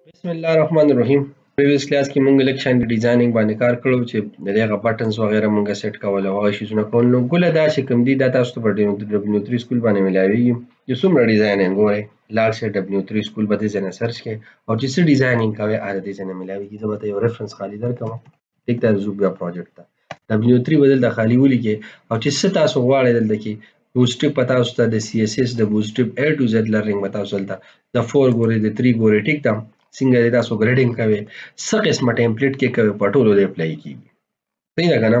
بسم الله الرحمن الرحیم. پریویس کلاس کې مونږ الکشن ډیزاینینګ باندې کار کړو چې د هغه بټنز وغیرہ مونږ سیټ کول او هغه شیزونه کول. نو ګوله دا چې کوم دي دا تاسو ته په W3 سکول باندې ملاویږي چې څومره ډیزاینینګ ګورئ لاړ شئ W3 سکول به دې ځای نه سرچ کړئ او چې څه ډیزاینینګ کوئ هغه دې ځای نه ملاویږي. زه به ته یو ریفرنس خالي درکوم ټیک ده. زوب بیا پروجیکټ ته W3 به دلته خالي ولیکئ او چې څه تاسو غواړئ دلته کې بوټسټریپ به تاسو ته د CSS د بوټسټریپ A to Z لرنینګ به تاسو دلته د 4 ګورئ د 3 ګورئ ټیک ده. څنګه دې تاسو ګریډینګ کوئ څه قسمه ټیمپلیټ کې کوئ په ټولو دې اپلای کیږي. صحیح ده که نه؟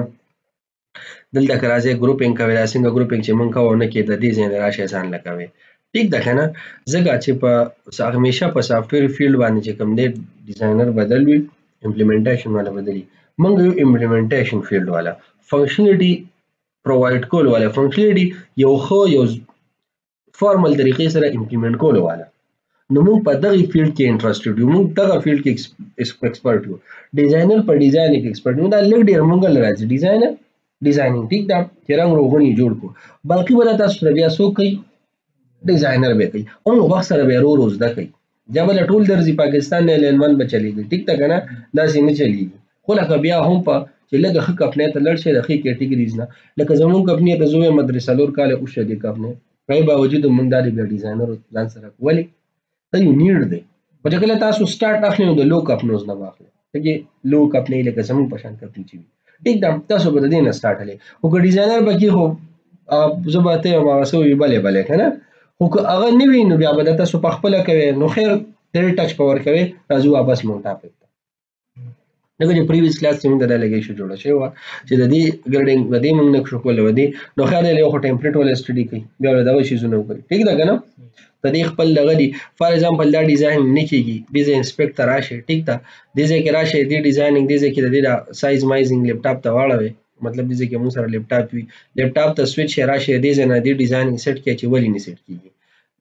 دلته که راځئ ګروپینګ کوئ دا څنګه ګروپینګ چې مونږ کوو نه کې د دې ځای نه راشئ ځان له کوئ ټیک ده که نه. ځکه چې په همیشه په سافټویر فیلډ باندې چې کوم دی ډیزاینر بدل وي امپلیمنټیشن والا بدل وي. مونږ یو امپلیمنټیشن فیلډ والا فنکشنلیټي پرووایډ کول والا فنکشنلیټي یو ښه یو فارمل طریقې سره امپلیمنټ کول والا. نو موږ په دغه فیلډ کې انټرسټډ یو موږ دغه فیلډ کې ایکسپرټ یو. ډیزاینر په ډیزاین کې ایکسپرټ یو. دا لږ ډیر موږ لراځي ډیزاینر ډیزاینینګ ټیک ده چې رنګ روغنی جوړ کو باقي ولا تاسو سره بیا څوک کوي ډیزاینر به کوي او نو وخت سره به رو زده کوي. جبل ټول درځي پاکستان نه لنمن به چلیږي ټیک ده کنه داسې نه چلیږي. خو لکه بیا هم په چې لږ ښه کپنۍ ته لړ شي د ښې کیټګریز نه لکه زموږ کپنۍ ته زه مدرسه لور کاله اوښه دې کپنۍ په باوجود موږ دا بیا ډیزاینر ځان سره ولې دا یو نیډ دی. خو چې کله تاسو سټارټ اخلئ نو د لو کپنوز نه واخلئ لکه لو کپنۍ لکه زموږ په شان کپنۍ چې وي ټیک ده تاسو به د دې نه سټارټ هلئ. خو که ډیزاینر به کې خو زه به ته یم هغه څه وي بلې بلې که نه. خو که هغه نه وي نو بیا به د تاسو په خپله کوئ نو خیر ډېر ټچ په ورکوئ. راځو واپس مونږ ټاپک ته. لکه چې پریویس کلاس کې مونږ د ډیلیګیشن جوړه شوې وه چې د دې ګریډینګ د دې مونږ نقشو کول و دې نو خیر دی یو خو ټیمپلیټ ولا سټډي کوي بیا له دغه شیزونه وکړي ټیک ده که نه. د دې خپل دغه دي فار ایگزامپل دا ډیزاین نه کیږي دې ځای انسپیکټ ته راشئ ټیک ده دې ځای کې راشئ دې ډیزاینینګ دې ځای کې د دې سایز مایزینګ لیپټاپ ته واړوئ مطلب دې ځای کې مونږ سره لیپټاپ وي لیپټاپ ته سویچ شئ راشئ دې ځای نه دې ډیزاینینګ سیټ کړئ چې ولې نه سیټ کیږي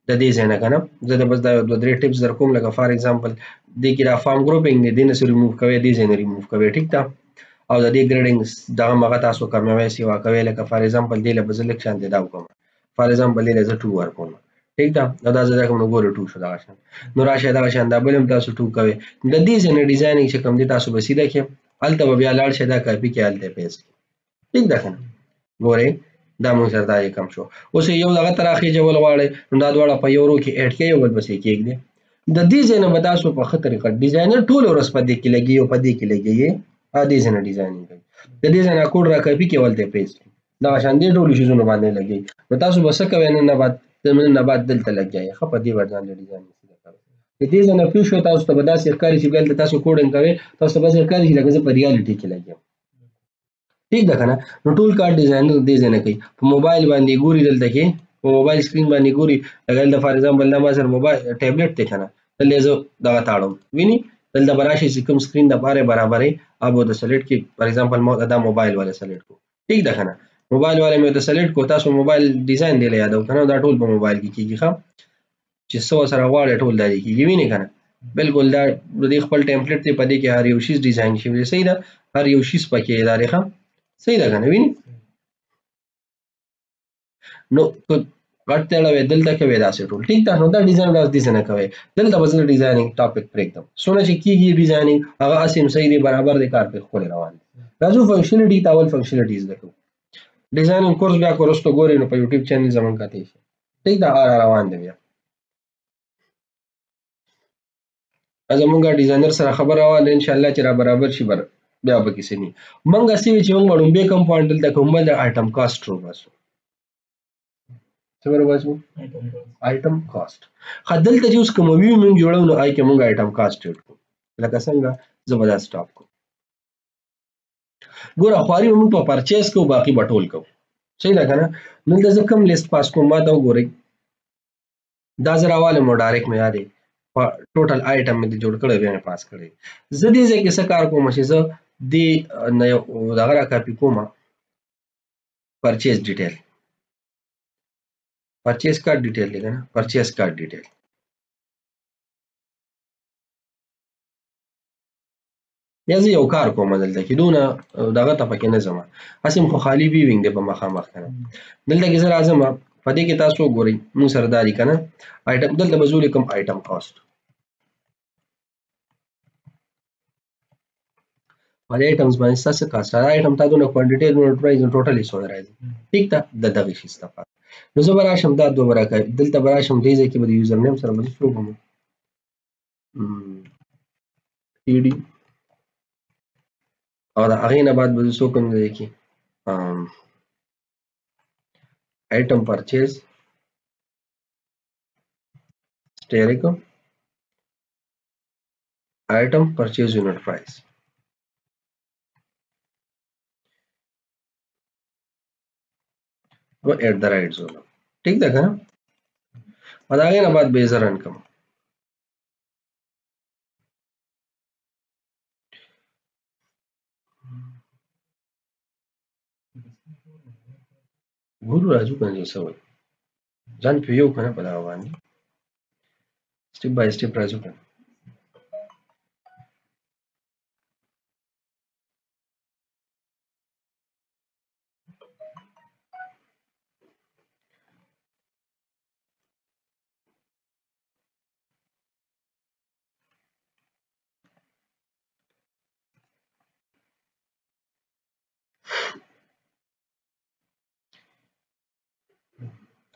د دې ځای نه که نه. زه د بس دا دوه درې ټپس در کوم لکه فار ایگزامپل دې کې دا فارم ګروپینګ دی دې نه څه ریموو کوئ دې ځای نه ریموو کوئ ټیک ده. او د دې ګریډینګ دغه مغه تاسو کموئ سیوا کوئ لکه فار ایگزامپل دې له به زه لږ شانتې دا وکړم فار ایگزامپل دې له زه 2 ورکوم ټیک ده او دا زه دا کوم نو ګوره 2 شو دغه شان. نو راشئ دغه شان دا بل هم تاسو 2 کوئ د دې ځای نه ډیزاینینګ چې کوم دی تاسو به سیده کړئ هلته به بیا لاړ شئ دا کاپي کړئ هلته یې پیسټ کړئ ټیک ده که نه. ګورئ دا مونږ سره دا یې کم شو. اوس یو دغه ته راخېجول غواړئ نو دا دواړه په یو رو کې ایډ کړئ یو بل پسې کېږدئ. د دې ځای نه به تاسو په ښه طریقه ډیزاینر ټوله ورځ په دې کې لګي او په دې کې لګي دې ځای نه ډیزاینینګ کوي د دې ځای نه کوډ را کاپي کړئ هلته یې پیسټ کړئ دغه شان دې ټولو شیزونو باندې لګي. نو تاسو به څه کوئ نن نه بعد دلته لګیایئ ښه په دې ورځ باندې ډیزاینینګ د دې ځای نه پوه شوئ تاسو ته به داسې ښکاري چې بیا دلته تاسو کوډینګ کوئ تاسو ته به داسې ښکاري چې لکه زه په ریالټي کې لګ یم ټیک ده که نه. نو ټول کار ډیزاینر دې ځای نه کوي. په موبایل باندې ګوري دلته کې په موبایل سکرین باندې ګوري لکه دلته فار ایگزامپل دا ما سره موبایل ټیبلټ دی که نه دلته زه دغه تاړم ویني دلته به راشئ چې کوم سکرین دپاره برابرئ اب د سلیکټ کې فار ایگزامپل ما دا موبایل والا سلیکټ کو ټیک ده که نه. موبایل والا مې د سلیکټ کو تاسو موبایل ډیزاین دی له یادو که نه دا ټول په موبایل کې کېږي ښه چې څه ورسره غواړئ ټول دا دې کېږي وینې که نه. بالکل دا د دې خپل ټیمپلیټ دی په دې کې هر یو شیز ډیزاین شوی دی صحیح ده هر یو شیز پکې دا دی ښه صحیح ده که نه وینې. نو غټ ته اړوئ دلته کوئ داسې ټول ټیک ده. نو دا ډیزاین داسې داسې نه کوئ دلته به زه ډیزاینینګ ټاپک پرېږدم څونه چې کېږي ډیزاینینګ هغه هسې هم صحیح دی برابر دی کار پرې ښکلی روان دی. راځو فنکشنلیټي ته اول فنکشنلیټي زده کړو. ډیزاینینګ کورس بیا که وروسته ګورئ نو په یوټیوب چینل زموږ کتئ شي ټیک ده روان دی بیا. زمونږ ډیزاینر سره خبره روانه ده انشاءالله چې را برابر شي بیا به کیسې نه موږ هسې وي چې موږ به لومبی کوم پوینټ دلته کوم بل د آیټم کاسټ وباسو څه به وباسو آیټم کاسټ. ښه دلته چې اوس کوم ویو موږ جوړو نو هغې کې موږ آیټم کاسټ ایډ کړو لکه څنګه زه به دا سټاپ کړم. ګوره خواري به موږ په پرچیز کوو باقي به ټول کوو صحیح ده که نه. دلته زه کوم لیست پاس کوم ما ته وګورئ دا زه راوالم نو ډایرکټ مې یادې ټوټل آیټم مې جوړ کړی بیا مې پاس کړی. زه دې ځای کې څه کار کوم چې زه دې نه یو دغه را کاپي کوم پرچیز ډیټیل پرچیز کارت ډیټیل دی که نه پرچیز کارت ډیټیل یا زه یو کار کوم دلته کې دونه دغه ته پکې نه ځم هسې خو خالي ویوینګ دی په مخامخ که نه. دلته کې زه راځم په دې کې تاسو وګورئ مونږ سره دا دي که نه آیټم دلته به زه ولیکم آیټم کاسټ باندې آیټمز باندې ستاسو کاست آیټم تا دونه کوانټیټي دونه پرایز ټوټلی څونه راځي ټیک ده د دغه شي استفاده نو زه به راشم دا دوه به راکوي دلته به راشم دې ځای کې به د یوزر نیم سره به زه څوک وم ټي ډي او د هغې نه بعد به زه څوک کوم ځای کې آیټم پرچیز ستیریک آیټم پرچیز یونټ پرایس و ایٹ د رائټ زون ٹھیک ده کنه او دا غینه بعد به زه رن کوم ګورو راځو کنه څه وایي ځان په یو کنه په دغه باندې سټیپ بای سټیپ راځو کنه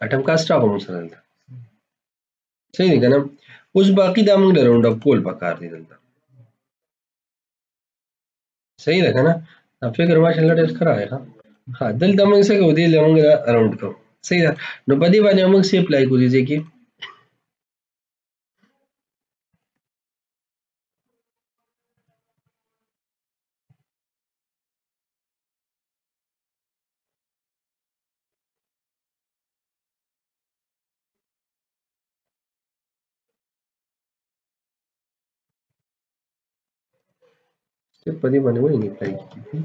اټم کاست راغو موږ سره دلته صحیح دی کنه اوس باقی دا موږ له راوند اپ کول پکار دي دلته صحیح ده کنه دا فکر ماشاءالله ډېر ښه راغی ها دلته موږ څه کوو دې موږ راوند کوو صحیح ده نو په دې باندې موږ سی اپلای کوو دې کې په دې باندې ولې نه اپلای کیږي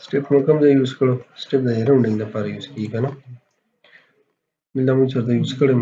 سټیپ نو کوم ځای یوز کړو سټیپ د راوندینګ لپاره یوز کیږي کنه دلته موږ چېرته یوز کړی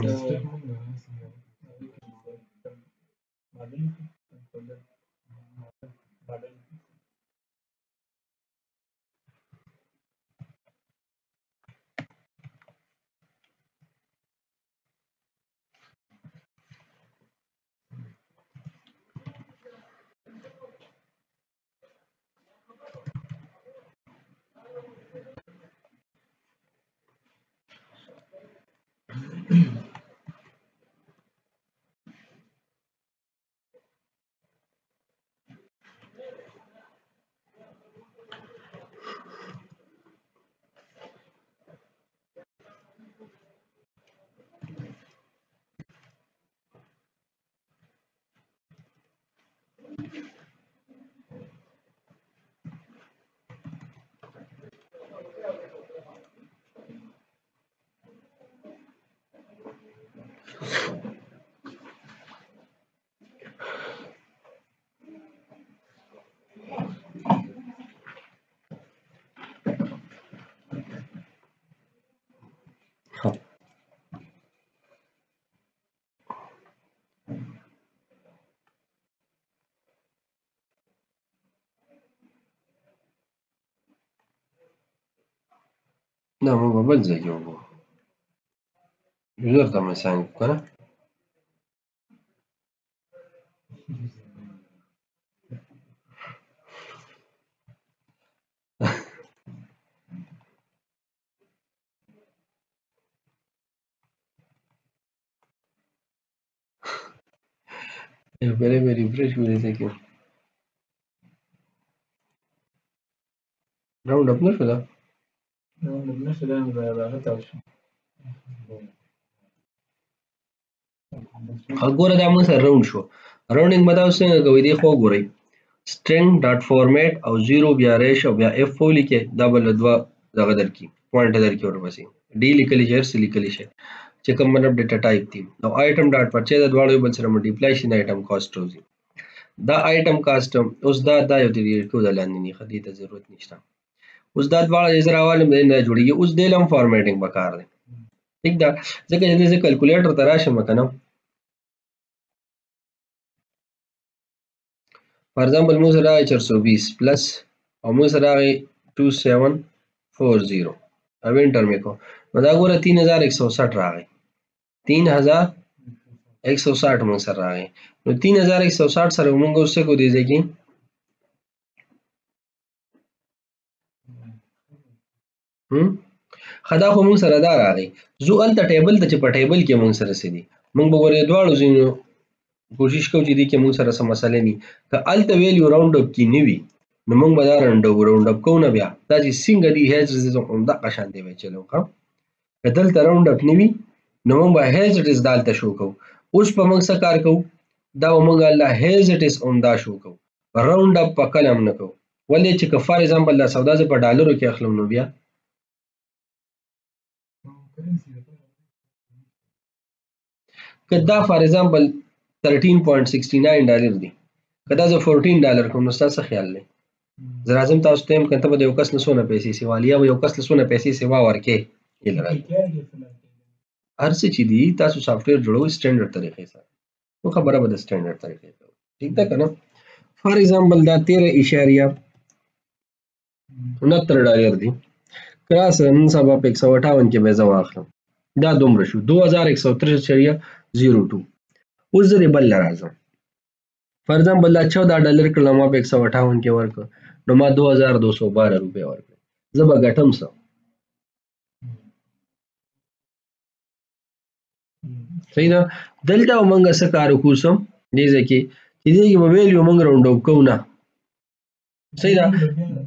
دا موږ په بل ځای کې وګورو یوزر ته مې ساین کړو کنه پہلے میں ریفریش میں دے سکوں راؤنڈ اپ نه شو دا ګوره دا موږ سره راوند شو راوندینګ به تاسو څنګه کوئ دې خو وګورئ string ډاټ فارمیټ او 0 بیا ریش او بیا اف ولیکئ دا به له دوه دغه درکړي پوینټ درکړي ورپسې ډي لیکلی شي هر څه لیکلی شي چې کوم مطلب ډیټا ټایپ دي او آیټم ډاټ پرچیز د دواړو یو بل سره ملټیپلای شي د آیټم کاست راوځي دا آیټم کاست اوس دا یو ډیلیټ کړو دا لاندې نه خدي ته ضرورت نشته اوس دا دواړه یې زرا والم نه جوړیږي اوس د لم فارمیټینګ پکار دی ٹھیک ده ځکه چې زه کیلکولیټر ته راشم کنه فار ایگزامپل موږ سره 420 پلس او موږ سره 2740 او انټر مې کو نو دا ګوره 3160 راغی 3160 موږ سره راغی. نو 3160 سره موږ اوس څه کو دي ځکه خدا خو موږ سره دا راغی. زو الته ټیبل ته چې په ټیبل کې موږ سره سدي موږ به ورې دواړو ځینو کوشش کوو چې دې کې موږ سره سم مسئله ني که الته ویلیو راوند اپ کې نه وي نو موږ به دا راوند اپ کوو نه بیا دا چې څنګه دی هیڅ دغه شان دی چلو ښه که دلته راوند اپ نه وي نو موږ به هیڅ ډیز دالته شو کوو. اوس په موږ څه کار کوو دا به موږ الله هیڅ ډیز دا شو کوو راوند اپ په کلم نه کوو ولې چې که فار ایگزامپل دا سودا زه په ډالرو کې اخلم نو بیا که دا فار ایگزامپل 13.69 ډالر دی که دا زه 14 ډالر کوم نو ستاسو خیال دی زه راځم تاسو ته هم کنه ته به یو کس له څونه پیسې سیوالیا او یو کس له څونه پیسې سیوا ورکې هر څه چې دی تاسو سافټویر جوړوي سټانډرډ طریقې سره نو خبره به د سټانډرډ طریقې کوي ٹھیک ده کنه. فار ایگزامپل دا 13.69 ډالر دی کراس نن سبا په 158 کې به زه واخلم دا دومره شو 2163.02. اوس زه بل راځم فار ایگزامپل دا 14 ډالر کړل ما په 158 کې ورکړ نو ما 2212 روپے ورکړ زه به ګټم څه صحیح ده. دلته موږ څه کار وکوسم دې ځکه چې دې کې به ویلیو موږ راوند اپ کوو نه صحیح ده.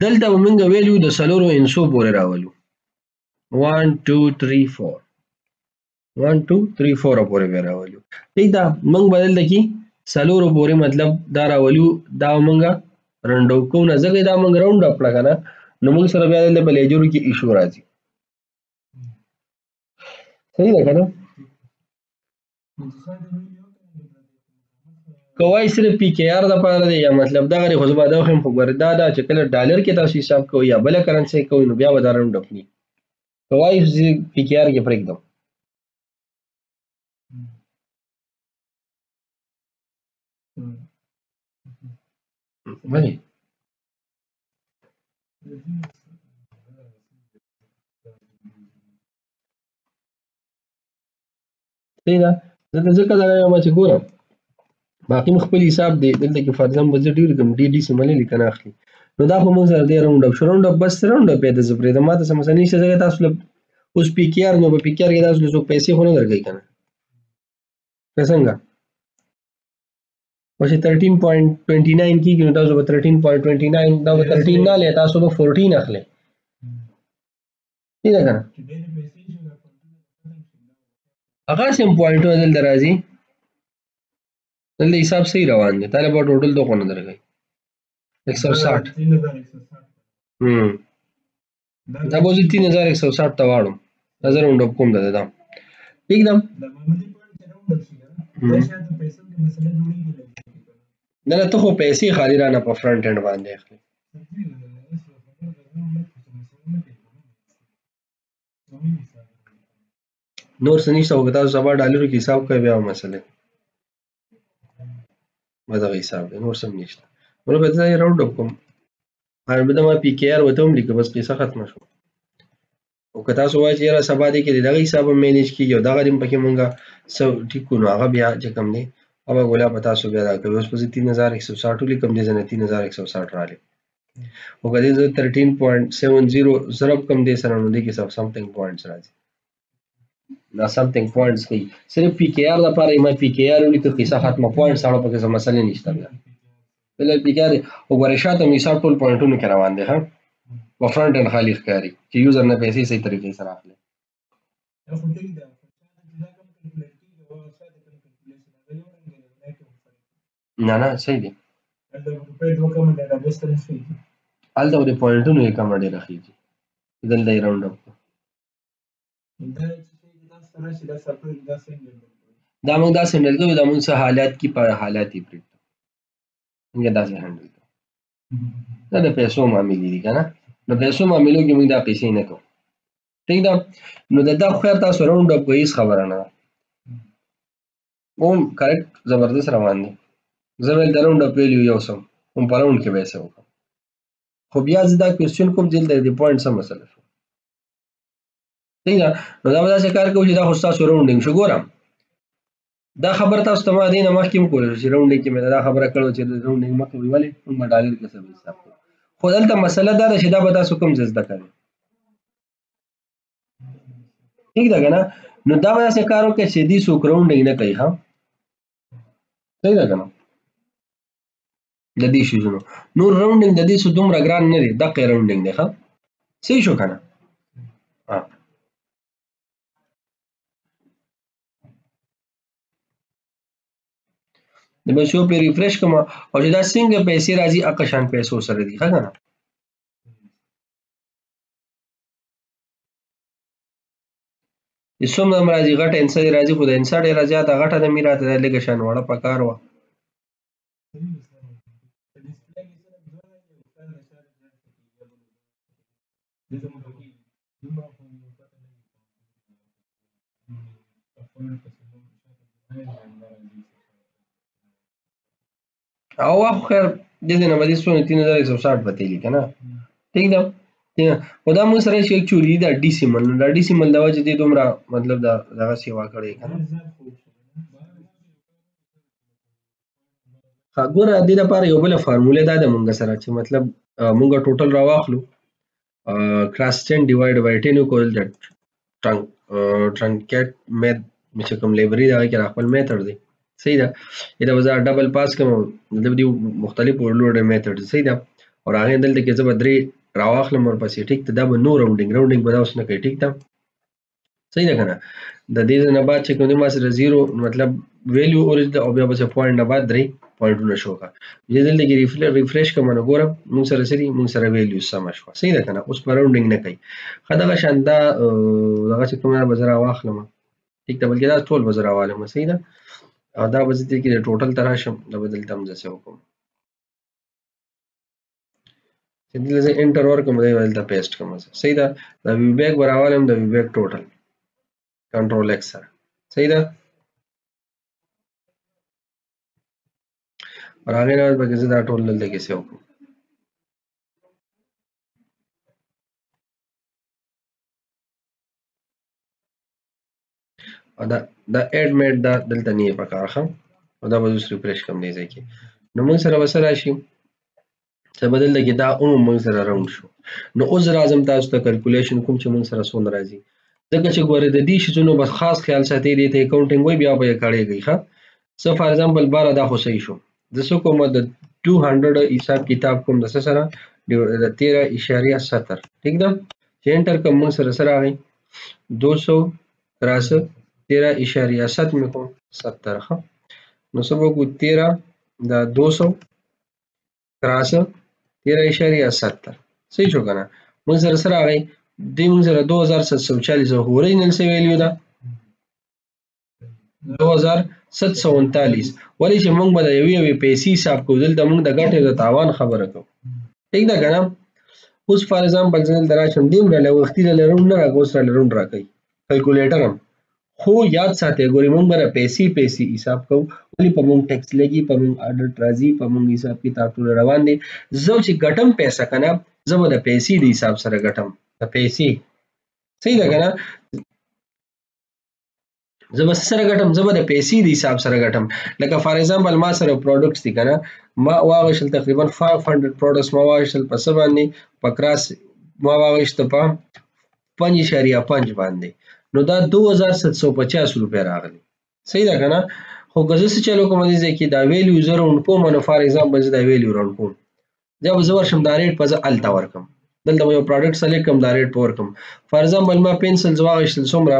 دلته موږ ویلیو د سلورو انسو پورې راولو 1 2 3 4 1 2 3 4 پورې به راولو ٹھیک ده. موږ بدل دکی سلورو پورې مطلب دا راولو دا موږ راوند اپ کوو نه ځکه دا موږ راوند اپ کړه کنه نو موږ سره بیا د بلیجرو کې ایشو راځي صحیح ده کنه. کوای صرف پی کې آر د پاره دی یا مطلب دا غری خو زما دا هم په ګردا دا چې کله ډالر کې تاسو حساب کوئ یا بل کرنسي کوئ نو بیا ودا راوند اپ ني کوای پی کې آر کې پرېږ دم ولی صحیح ده. دلته ځکه دا ما چې ګورم باقي مخ خپل حساب دی دلته کې فار ایگزامپل زه ډیر کوم ډي ډي سیملې لیکنه اخلي نو دا خو موږ سره دی راوند اپ شو راوند اپ بس راوند اپ د زبرې د ماته سمسه نشته ځکه تاسو اوس پی کې آر نو په پی کې آر کې تاسو له پیسې خو نه درګی کنه څنګه او چې 13.29 کېږي نو تاسو به 13.29 دا به 13 نه لې تاسو به 14 اخلي ٹھیک ده کنه هغه سم پوینټونه دلته راځي دلته حساب صحیح روان دی طالب ټوټل دغه نه درګي 160 دا به 3160 ته واړم نظر اون کوم ده دا ٹھیک ده نه ته خو پیسې خالي رانه په فرنٹ اینڈ باندې اخلي نور څه نشته او تاسو سبا ډالرو کې حساب کوي بیا مسله مزه حساب دی نور څه نشته نو به ځای راوند اپ کوم هر بده ما پی کې آر وته هم لیکه بس قصه ختمه شو او که تاسو وایئ چې را سبا دی کې دغه حساب مینیج کیږي او دغه دیم پکې مونږه سو ټیک کو نو هغه بیا چې کم دی او غولا پتا سو بیا دا کوي اوس په 3160 لیکم دي زنه 3160 را لې او کله 13.70 ضرب کم دی سره نو دی کې سمثینګ پوینټس راځي دا سمثینګ پوینټس کوي صرف پی کې آر لپاره ما پی کې آر لیکه قصه ختمه پوینټس اړه پکې څه مسله نشته بیا بل پی کې آر او ورشاته می حساب ټول پوینټونه کې روان دي ها و فرنٹ اینڈ خالی ښکاري چې یوزر نه پیسې صحیح طریقې سره اخلي نه نه صحیح دی هلته د پوینټونو یې کمه ډېره خېږي دلته یې راوند اپ دا موږ داسې هینډل کوو دا موږ څه حالات کې په حالات یې پرېږدو موږ داسې هینډل کوو دا د پیسو معاملې دي که نه نو پیسو معاملو کې موږ دا پیسې نه کوو ٹھیک ده نو دا خیر تاسو راوند اپ کوئ هېڅ خبره نه ده اوم کریکټ زبردست روان دی زه ویل د راوند اپ ویلیو یو سم هم په راوند کې به یې څه وکړم خو بیا زه دا کوېسچن کوم چې دلته د پوینټ څه مسله شو ٹھیک ده نو دا به داسې کار کوو چې دا خو ستاسو راونډینګ شو ګورم دا خبره تاسو ته ما دې نه مخکې هم کولی چې راونډینګ کې مې دا خبره کړې وه چې راونډینګ مه کوئ ولې موږ به ډالر کې سبا حساب کوو خو دلته مسله دا ده چې دا به تاسو کوم ځای زده کوئ ٹھیک ده که نه نو دا به داسې کار وکړئ چې دې څوک راونډینګ نه کوي ها صحیح ده که نه د دې شیزونو نور راونډینګ د دې څه دومره ګران نه دی دقه راونډینګ دی ښه صحیح شو که نه د بچو په ریفریش کوم او چې دا څنګه پیسې راځي اقا شان پیسو سره دي ښه کنه چې څومره راځي غټه انسان راځي خو د انسان ډېره زیاته غټه د میراته د لږه شان وړه پکار وه او خو خیر دې نه باندې څونه 3160 به تیلی کنه ٹھیک ده خو دا موږ سره چې اکچولی دا ډیسیمل دا ډیسیمل د وجه دې دومره مطلب دا دغه سیوا کړی کنه ګوره دې لپاره یو بل فارموله دا د مونږ سره چې مطلب مونږ ټوټل راواخلو کراس 10 ډیوایډ بای 10 اکول د ټرنکیټ میث چې کوم لایبرری دا کې خپل میثډ دی صحیح ده دا وزا ډبل پاس کوم د دې مختلف ورلوډ میثډ صحیح ده او هغه دلته کې زبر درې راواخلم ورپسې ټیک ته دا به نو راونډینګ به دا اوس نه کوي ټیک ده صحیح ده کنه د دې نه بعد چې کوم ما سره 0 مطلب ویلیو اوریجن او بیا به پوینټ نه بعد درې پوینټونه شو کا چې دلته کې ریفریش کوم نو ګورم موږ سره سری موږ سره ویلیو سم شو صحیح ده کنه اوس پر راونډینګ نه کوي خدغه شاندا دغه چې کومه بزرا واخلم ټیک ده بلکې دا ټول بزرا والم صحیح ده او دا به دې کې ټوټل تراشم دا بدل تم ځه وکم چې دلته انټر ورکوم دی ولته پیسټ کوم صحیح ده دا وی بیک براوالم دا وی بیک ټوټل کنټرول ایکس سره صحیح ده اور هغه نه به زه دا ټول دلته کې سیو کوم او دا اډ میټ دا دلته نه پکار خم او دا به اوس ریفریش کوم دی ځکه نو موږ سره وسره شي چې بدل لګي دا موږ سره راوند شو نو اوس راځم تاسو ته کیلکولیشن کوم چې موږ سره څومره راځي ځکه چې ګوره د دې شیزونو بس خاص خیال ساتي دي ته اکاونټینګ وای بیا به کړيږي ښه سو فار ایگزامپل 12 دا خو صحیح شو د سو کوم د 200 حساب کتاب کوم د سره 13.70 ٹھیک ده چې انټر کوم موږ سره سره راغی 200 13 13.7 مې کوم 70 ښه نو سبا کو 13 دا 200 13 13.70 صحیح شو کنه موږ سره سره راغی د موږ سره 2740 اوریجنل سی ویلیو ده 2739 ولی چې موږ به د یوې پیسې حساب کوو دلته موږ د ګټې د تاوان خبره کوو ٹھیک ده کنه اوس فار ایگزامپل زل دراشم دیم را لوختي لرون نه راغوس را لرون راکې کیلکولیټر هم خو یاد ساتئ ګوري موږ به پیسې حساب کوو ولی په موږ ټیکس لګي په موږ اډر راځي په موږ حساب کتاب ټول روان دي زه چې ګټم پیسې کنه زه به د پیسې د حساب سره ګټم د پیسې صحیح ده کنه زه به سره ګټم زه به د پیسې د حساب سره ګټم لکه فار ایگزامپل ما سره پروډکټس دي کنه ما واغشل تقریبا 500 پروډکټس ما واغشل په څه باندې په کراس ما واغشت په 5.5 باندې نو دا 2750 روپے راغلي صحیح ده کنه خو که زه چلو کوم دي چې دا ویلیو زه راوند کوم نو فار ایگزامپل زه دا ویلیو راوند کوم دا به زه ورشم دا ریټ په ځ التا ورکم دلته یو پروډکټ سلیکټ کوم دا ریټ په ورکم فار ایگزامپل ما پنسل واغشل څومره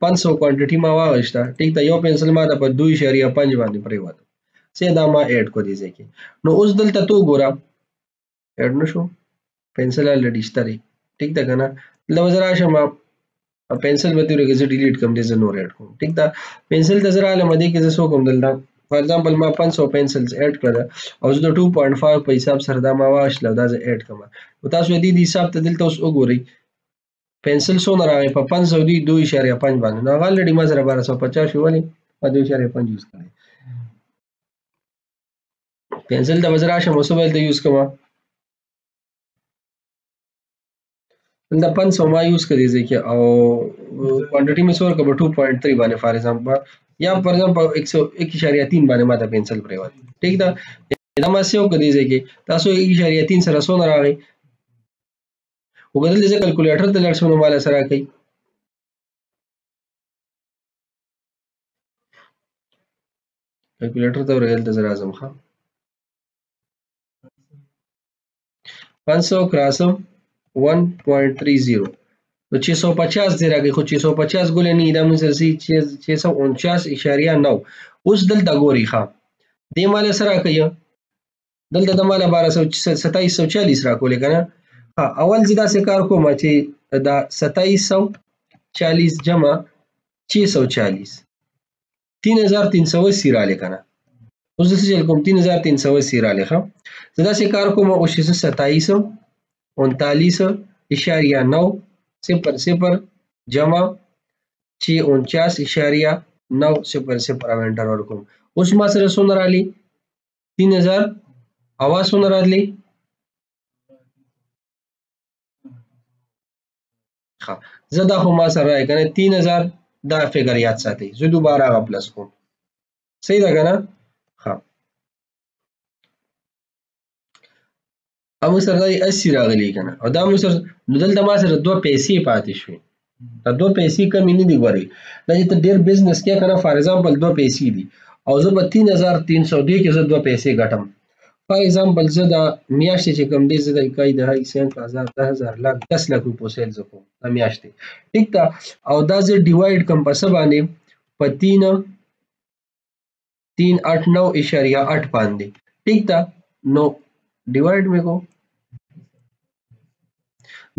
500 کوانټیټي ما واغشته ټیک ته یو پنسل ما د په 2.5 باندې پریوت سه دا ما اډ کو دي ځکه نو اوس دلته تو ګورا اډ نشو پنسل الډی شته ټیک ده کنه لو زرا شم پنسل به تیرې کې ډیلیټ کوم دې زه نور اډ کوم ټیک ده پنسل ته زرا له مده کې زه سو کوم دلته فار ایگزامپل ما 500 پنسلز اډ کړل او زه 2.5 په حساب سره دا ما واښله دا زه اډ کوم او تاسو دې حساب ته دلته اوس وګورئ پنسل سو نه راغی په 500 دی 2.5 باندې نو غالډي ما سره 1250 شو ولې په 2.5 یوز کړی پنسل د وزرا شمو سبل ته یوز کوم دا 500 ما یوز کړی ځکه او کوانټیټي مې سور کړ 2.3 باندې فار ایگزامپل یا پر ایگزامپل 1.3 باندې ماته پنسل پریوت ٹھیک ده دا ما سیو کدی ځکه تاسو 1.3 سره څونه راغی وګورئ چې کیلکولیټر ته لړ شنو مال سره کوي کیلکولیټر ته ورغل ته زرا اعظم خان 500 کراسم 1.30 तो 650 دی راغی خو 650 ګولې نه دا موږ سره 649.9 اوس دلته ګوري ښا دې مال سره کوي دلته د مال 2740 راکولې کنه ها اول ځدا سه کار کوم چې دا 2740 جمع 640 3380 رااله کنه اوس څه چل کوم 3380 رااله ښا زدا سه کار کوم او 639.9 0 جمع 649.9 انټر ورکوم اوس ما سره څونه رالی 3000 اواز څونه رالی ها زدا خو ما سره راځي کنه 3000 دا فګر یاد ساتي زه دوباره غا پلس کوم صحیح ده کنه ها امو سره دای 80 راغلی کنه او دا مو سره نو دلته ما سره دوه پیسې پاتې شوې دا دوه پیسې کمی نه دی غوري دا چې ته ډیر بزنس کې کنه فار ایگزامپل دوه پیسې دي او زه په 3300 دی کې زه دوه پیسې ګټم فار ایگزامپل زه دا میاشتې چې کم دی زه د اکای د 5000 10000 لک 10 لک روپو سیل زکو دا میاشتې ٹھیک تا او دا زه ډیوایډ کم په څه باندې په 389.8 باندې ٹھیک تا نو ډیوایډ مې کو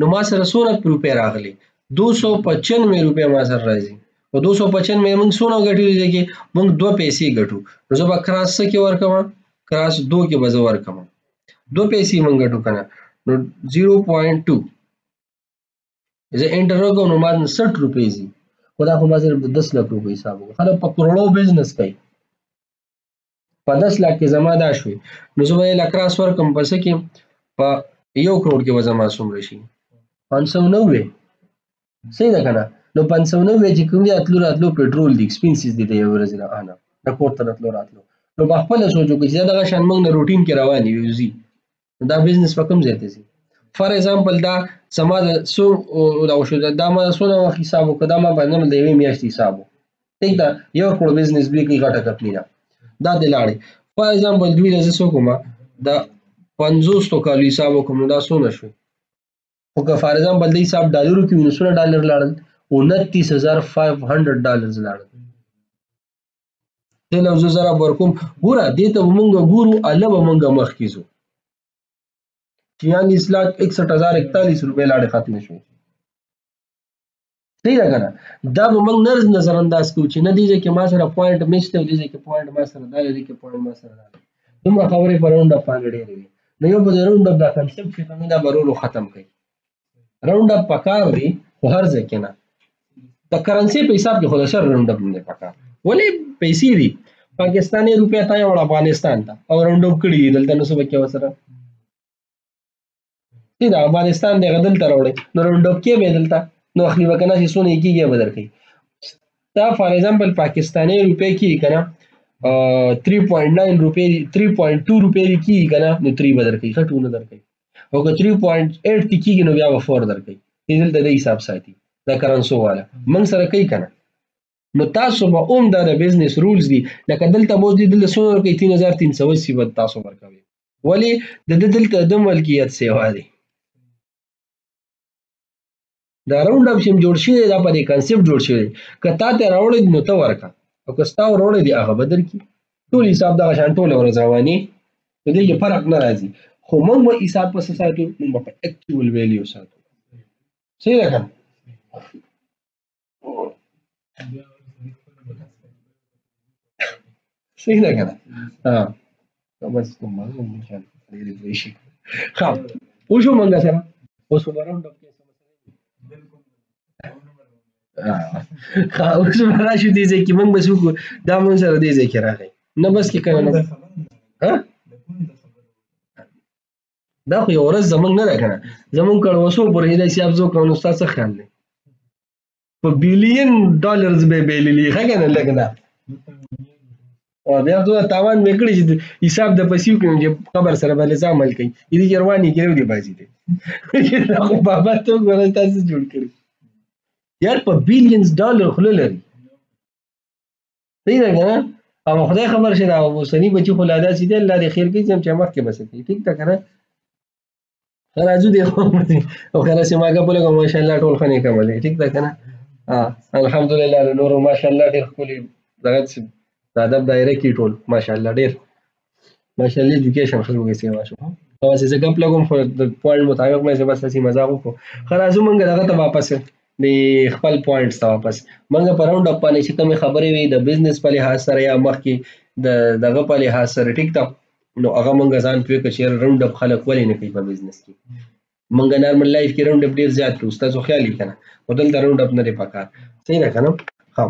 نو ما سره څونه روپے راغلي 295 روپے ما سره راځي او 295 موږ څونه ګټو دي چې موږ دوه پیسې ګټو نو زه به کراس کې ورکوم کراس 2 کې به زه ورکوم دوه پیسې موږ ګټو کنه نو 0.2 زه انټر وکړم نو ما 60 روپے زی خدا خو ما سره 10 لک روپے حساب وکړ خلک په کروڑو بزنس کوي په 10 لک کې زما دا شوي نو زه به لکراس ورکوم پس کې په 1 کروڑ کې به زما څومره شي 590 صحیح ده کنه نو 590 چې کوم دي اتلو پېټرول دي ایکسپنسز دي د یو ورځې نه انا د کوټه راتلو نو په خپل سوچو کې چې دا شان موږ نه روټین کې روان یو دا بزنس په کوم ځای ته سي فار ایگزامپل دا سما سو دا شو دا ما سونه حساب وکړه ما باندې د یوې میاشتې حساب ټیک دا یو کړو بزنس به کې غټه کپنی دا د لاړې فار ایگزامپل دوی د سو کومه دا 500 کالو حساب وکړو دا سونه شو او که فار ایگزامپل د حساب ډالرو کې $100 لاړل $29,500 لاړل دله زه زره ورکوم ګوره دې ته مونږ ګورو الله به مونږ مخ کیزو 46,61,041 روپے لاړې ختم شوې صحیح ده کنه دا به مونږ نظر انداز کوو چې نه دی چې ما سره پوینټ میشته دی چې پوینټ ما سره دا دی کې پوینټ ما سره دا دومره خبرې په راوند اپ باندې ډېرې وي نو یو به راوند اپ دا کنسپټ چې موږ دا برولو ختم کړي راوند اپ پکار دی خو هر ځای کې نه د کرنسي په حساب کې خو د سر راوند اپ نه پکار ولې پیسې دي پاکستاني روپیا ته او افغانستان ته او راوند اپ کړي دلته نو څه وکړي وسره دې د افغانستان د غدل تر وړي نو راوند اپ کې به دلته نو اخلي وکنه چې سونه کېږي بدر کوي دا فار ایگزامپل پاکستاني روپے کې کنه 3.9 روپے 3.2 روپے کې کنه نو 3 بدر کوي خټونه در کوي او که 3.8 کېږي نو بیا به 4 در کوي دلته د حساب ساتي دا کرنسو والا من سره کوي کنه نو تاسو به دا د بزنس رولز دي لکه دلته مو دي دلته سونه کوي 3380 به تاسو ورکوي ولی د دلته د ملکیت سیوا دي دا راوند اپ شم جوړ شي دا په دې کنسپټ جوړ شي کته ته راوړې نو ته ورکا او کستا راوړې دی هغه بدل کی ټول حساب دا شان ټول ورځ رواني دې کې فرق نه راځي خو موږ به حساب په ساتو موږ په اکچوال ویلیو ساتو صحیح ده کنه صحیح ده کنه ها بس کوم مشان دې شي خو وشو موږ سره اوس راوند اپ اوس راشو دې ځکه موږ بس وکړو دا مون سره دې ځکه راغی نه بس کې کنه ها دا خو یو ورځ زمونږ نه ده کنه زمونږ کړه وسو پر دې حساب زو کوم استاد څه خیال دی په $1 بلین به بیللی ښه کنه لګنه او بیا ته تاوان وکړي چې حساب د پیسې کوم چې خبر سره باندې عمل کوي دې جرمانی کړو دی بازي دي خو بابا ته ګورې تاسو جوړ کړی یار په بلینز ډالر خلل لري صحیح ده کنه او خدای خبر شه دا وسنی بچی خو لادا سي دي الله دې خیر کوي چې مخ کې بس کوي ٹھیک ده کنه راځو دی او خلاص ما غبل کوم ماشاءالله ټول خني کومه ٹھیک ده کنه الحمدلله نور ماشاءالله ډیر خولي دغه ادب دایره کې ټول ماشاءالله ډیر ماشاءالله ایجوکیشن خلکو کې سیوا شو او چې زه غپ لګوم خو د پوینټ مطابق مې بس اسی مزاق وکړو خلاص مونږ دغه ته واپس د خپل پوینټس ته واپس مونږ په راوند اپ باندې چې کوم خبرې وي د بزنس په لحاظ سره یا مخکې دغه په لحاظ سره ټیک ته نو هغه مونږ ځان پوي چې راوند اپ خلک ولې نه کوي په بزنس کې مونږ نارمل لایف کې راوند اپ ډیر زیات کوو تاسو خیال یې کنه بدل راوند اپ نه دی پکار صحیح ده کنه ها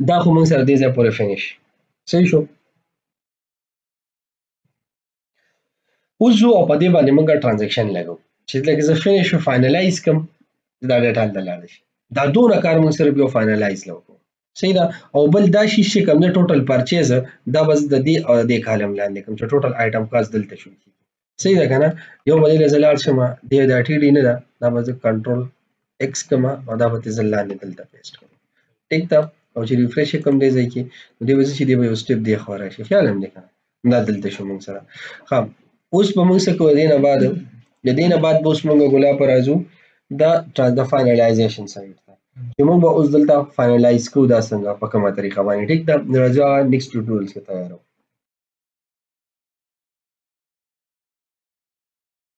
دا خو مونږ سره دې ځای پورې فینیش صحیح شو اوس زه په دې باندې مونږ ټرانزیکشن لګو چې لکه زه فینیش او فائنلایز کوم دا ډیټا دلاله شي دا دوه کار مونږ سره بیا فائنلایز لګو صحیح ده او بل دا شي چې کوم ټوټل پرچیز دا بس د دې او د کالم لاندې کوم چې ټوټل آیټم کاست دلته شو صحیح ده کنه یو بدل زلال شمه دې دا ټی ډی نه دا بس کنټرول ایکس کما او دا به زلاندې دلته پیسټ کوم ټیک ده او چې ریفریش کوم دی ځکه دې وځي چې دې یو سټپ دی خو راشي خیال هم دې کنه دا دلته شو مونږ سره ها اوس په موږ څه کوو دینه بعد د دینه بعد به اوس موږ ګلا پر راځو دا د فائنلایزیشن سایت ته چې موږ به اوس دلته فائنلایز کوو دا څنګه په کومه طریقه باندې ټیک دا راځو نیکسټ ټیوټوریال کې تیارو